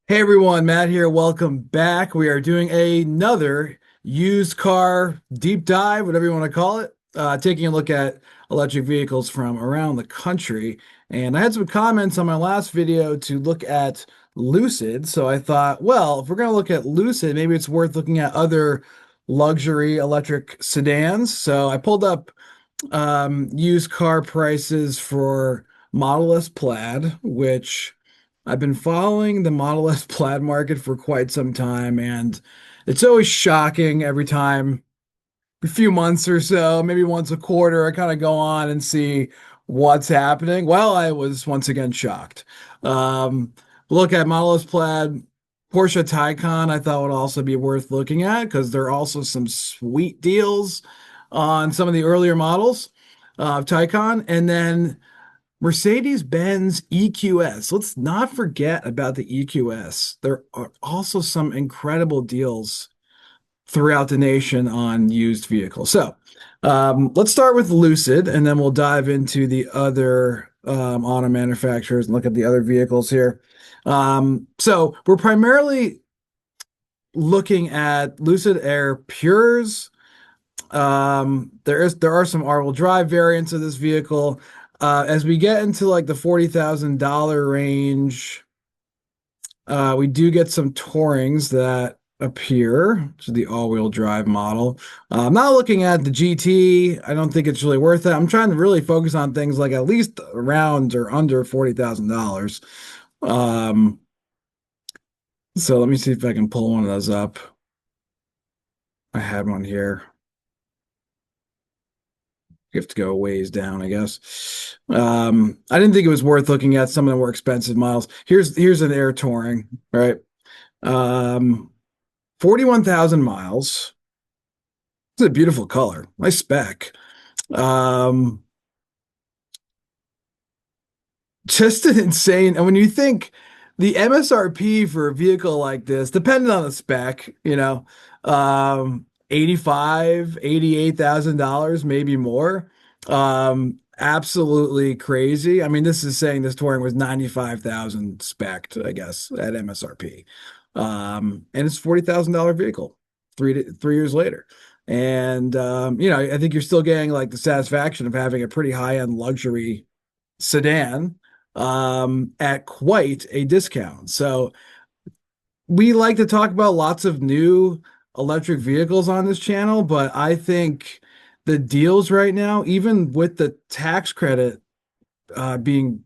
Hey everyone, Matt here. Welcome back. We are doing another used car deep dive, whatever you want to call it, taking a look at electric vehicles from around the country. And I had some comments on my last video to look at Lucid. So I thought, well, if we're going to look at Lucid, maybe it's worth looking at other luxury electric sedans. So I pulled up used car prices for Model S Plaid, which I've been following the Model S Plaid market for quite some time, and it's always shocking every time, a few months or so, maybe once a quarter, I kind of go on and see what's happening. Well, I was once again shocked. Um, Look at Model S Plaid, Porsche Taycan, I thought would also be worth looking at because there are also some sweet deals on some of the earlier models of Taycan. And then Mercedes Benz EQS. Let's not forget about the EQS. There are also some incredible deals throughout the nation on used vehicles. So let's start with Lucid, and then we'll dive into the other auto manufacturers and look at the other vehicles here. So we're primarily looking at Lucid Air Pures. There are some all-wheel drive variants of this vehicle. As we get into like the $40,000 range, we do get some Tourings that appear, which is the all-wheel drive model. I'm not looking at the GT. I don't think it's really worth it. I'm trying to really focus on things like at least around or under $40,000. Um, so let me see if I can pull one of those up. I had one here. You have to go a ways down, I guess. I didn't think it was worth looking at some of the more expensive models. Here's an Air Touring, right? 41,000 miles. It's a beautiful color. Nice spec. Um, just an insane. And when you think the MSRP for a vehicle like this, depending on the spec, 85, $88,000, maybe more. Absolutely crazy. I mean, this is saying this Touring was 95,000 spec'd, I guess, at MSRP. And it's $40,000 vehicle 3 years later. And I think you're still getting like the satisfaction of having a pretty high-end luxury sedan at quite a discount. So we like to talk about lots of new electric vehicles on this channel, but I think the deals right now, even with the tax credit being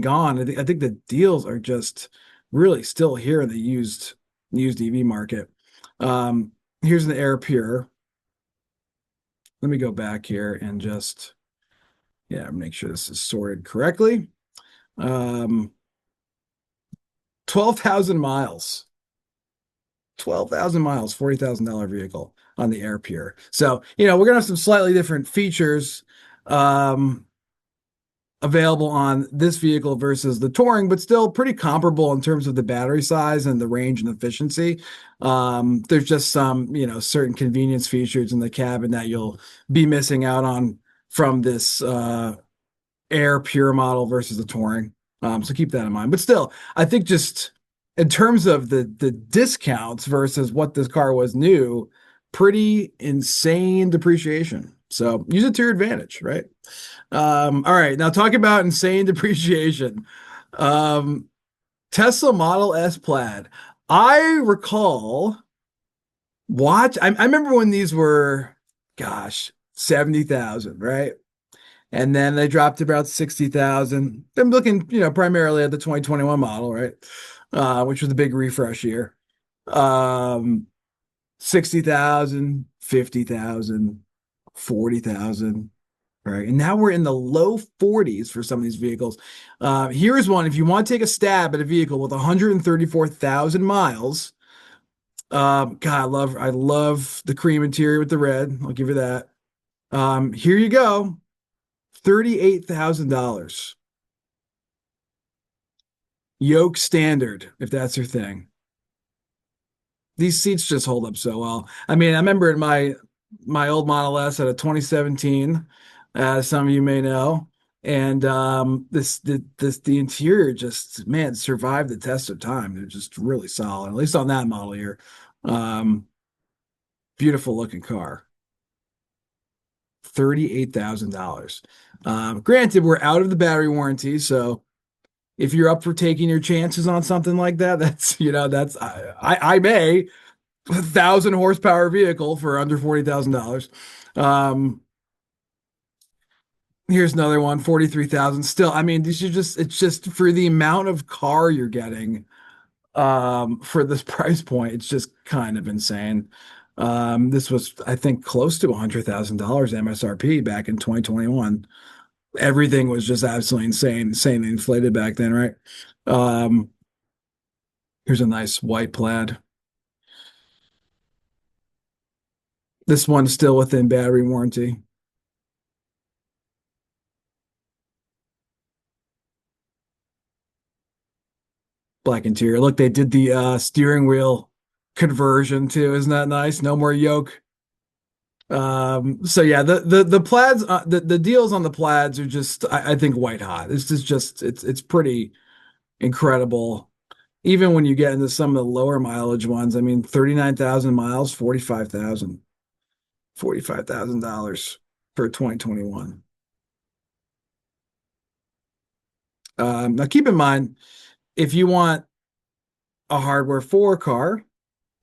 gone, I think the deals are just really still here in the used EV market. Here's an Air Pure. Let me go back here and just make sure this is sorted correctly. Um, 12,000 miles. 12,000 miles, $40,000 vehicle on the Air Pure. So, we're gonna have some slightly different features available on this vehicle versus the Touring, but still pretty comparable in terms of the battery size and the range and efficiency. There's just some, certain convenience features in the cabin that you'll be missing out on from this Air Pure model versus the Touring. So keep that in mind. But still, I think just in terms of the discounts versus what this car was new, pretty insane depreciation. So use it to your advantage, right? All right, now talk about insane depreciation. Um, Tesla Model S Plaid. I recall I remember when these were, gosh, 70,000, right? And then they dropped to about 60,000. I'm looking, primarily at the 2021 model, right? Which was the big refresh year. 60,000, 50,000, 40,000, right? And now we're in the low 40s for some of these vehicles. Here's one. If you want to take a stab at a vehicle with 134,000 miles, God, I love the cream interior with the red. I'll give you that. Here you go. $38,000. Yoke standard, if that's your thing. These seats just hold up so well. I mean, I remember in my old Model S at a 2017, as some of you may know, And the interior just, man, survived the test of time. They're just really solid, at least on that model here. Um, Beautiful looking car. $38,000. Granted, we're out of the battery warranty, so if you're up for taking your chances on something like that, that's that's I may 1,000 horsepower vehicle for under $40,000. Um, Here's another one, 43,000. Still, I mean, these are just it's just for the amount of car you're getting for this price point, it's just kind of insane. This was, I think, close to $100,000 MSRP back in 2021. Everything was just absolutely insanely inflated back then, right? Um, Here's a nice white plaid. This one's still within battery warranty. Black interior. Look, they did the steering wheel conversion too. Isn't that nice? No more yoke. So yeah, the plaids, the deals on the plaids are just, I think, white hot. This is just, it's pretty incredible. Even when you get into some of the lower mileage ones, I mean, 39,000 miles, 45,000, $45,000 for 2021. Now keep in mind, if you want a hardware 4 car,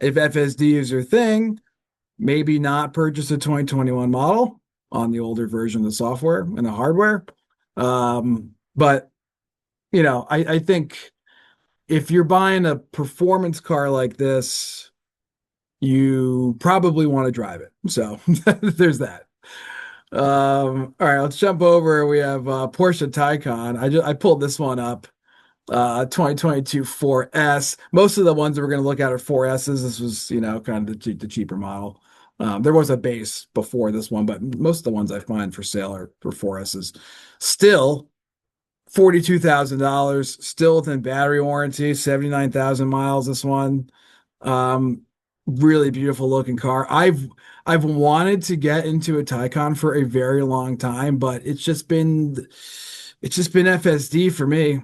if FSD is your thing, maybe not purchase a 2021 model on the older version of the software and the hardware. But I think if you're buying a performance car like this, you probably want to drive it. So there's that. All right, let's jump over. We have Porsche Taycan. I pulled this one up. 2022 4S. Most of the ones that we're going to look at are 4S's. This was, kind of the cheaper model. There was a base before this one, but most of the ones I find for sale are for 4S's. Still, $42,000, still within battery warranty, 79,000 miles. This one, um, really beautiful looking car. I've wanted to get into a Taycan for a very long time, but it's just been FSD for me.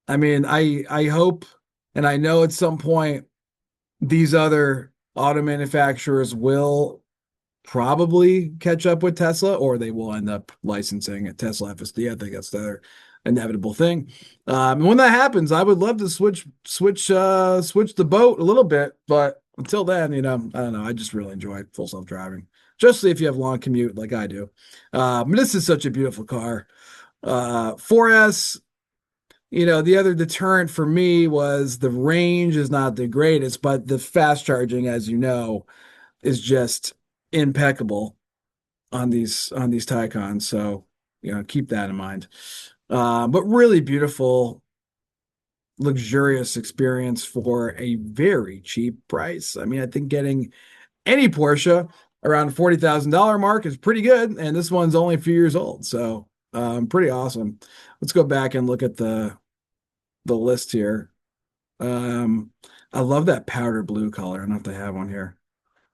I mean, I hope and I know at some point these other auto manufacturers will probably catch up with Tesla, or they will end up licensing a Tesla FSD. I think that's the inevitable thing. And when that happens, I would love to switch the boat a little bit, but until then, I don't know. I just really enjoy full self-driving, especially if you have long commute like I do. This is such a beautiful car. 4S, the other deterrent for me was the range is not the greatest, but the fast charging, as you know, is just impeccable on these Taycans. So, keep that in mind. But really beautiful, luxurious experience for a very cheap price. I mean, I think getting any Porsche around $40,000 mark is pretty good, and this one's only a few years old. So, pretty awesome. Let's go back and look at the list here. Um, I love that powder blue color. I don't know if they have one here.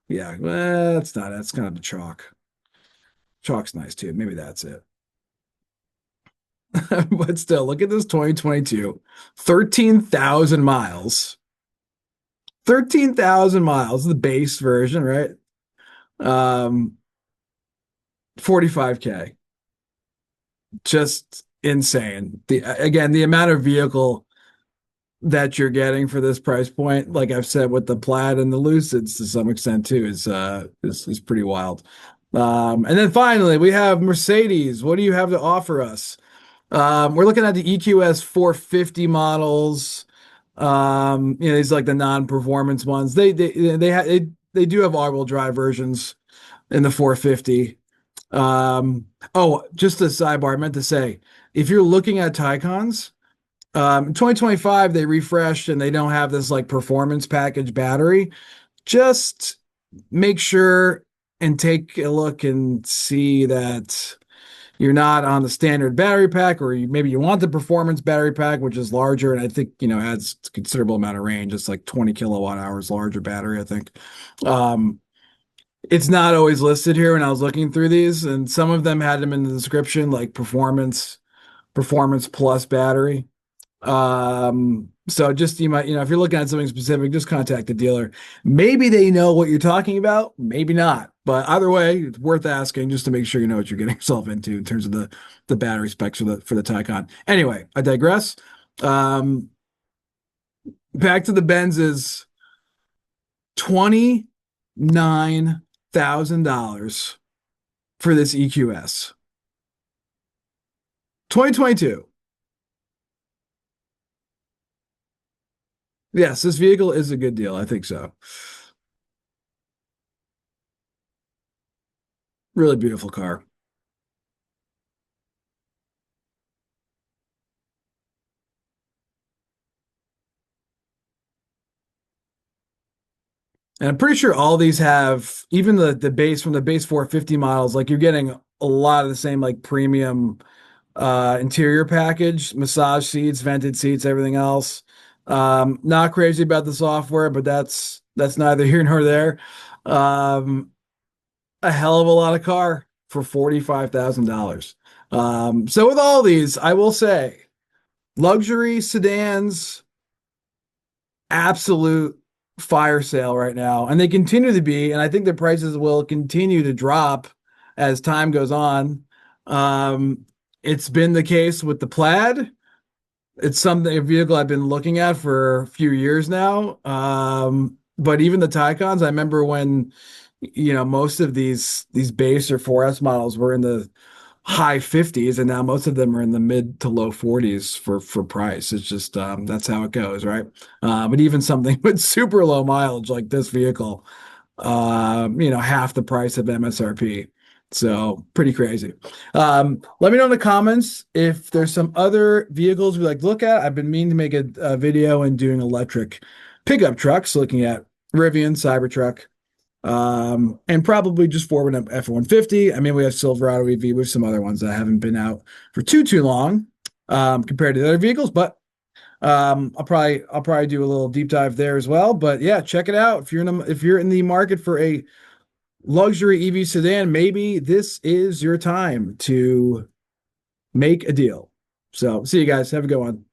Yeah, well, that's not it. That's kind of the chalk. Chalk's nice too. Maybe that's it. But still, look at this 2022. 13,000 miles. 13,000 miles, the base version, right? Um, 45K. Just insane. The amount of vehicle that you're getting for this price point, like I've said with the Plaid and the Lucids to some extent too, is pretty wild. And then finally we have Mercedes. What do you have to offer us? We're looking at the EQS 450 models. These are like the non-performance ones. They do have all-wheel drive versions in the 450. Oh, just a sidebar, I meant to say, if you're looking at Taycans, 2025 they refreshed and they don't have this like performance package battery. Just make sure and take a look and see that you're not on the standard battery pack, or maybe you want the performance battery pack, which is larger and I think adds a considerable amount of range. It's like 20 kilowatt hours larger battery, I think. It's not always listed here when I was looking through these, and some of them had them in the description like performance. performance plus battery. So just you might, if you're looking at something specific, just contact the dealer. Maybe they know what you're talking about, maybe not. But either way, it's worth asking just to make sure you know what you're getting yourself into in terms of the battery specs for the Taycan. Anyway, I digress. Um, Back to the Benz's $29,000 for this EQS. 2022. Yes, this vehicle is a good deal. I think so. Really beautiful car. And I'm pretty sure all these have even the base from the base 450 models, like you're getting a lot of the same like premium interior package, massage seats, vented seats, everything else. Not crazy about the software, but that's neither here nor there. Um, a hell of a lot of car for $45,000. So with all these, I will say luxury sedans, absolute fire sale right now, and they continue to be, and I think the prices will continue to drop as time goes on. It's been the case with the Plaid. It's something a vehicle I've been looking at for a few years now. But even the Taycans, I remember when most of these base or 4S models were in the high 50s, and now most of them are in the mid to low 40s for price. It's just that's how it goes, right? But even something with super low mileage like this vehicle, half the price of MSRP. So pretty crazy. Let me know in the comments if there's some other vehicles we like to look at. I've been meaning to make a video and doing electric pickup trucks, looking at Rivian, Cybertruck, and probably just forward up F-150. I mean, we have Silverado EV with some other ones that haven't been out for too long, compared to the other vehicles, but I'll probably do a little deep dive there as well. But yeah, check it out. If you're in the market for a luxury EV sedan, maybe this is your time to make a deal. So see you guys. Have a good one.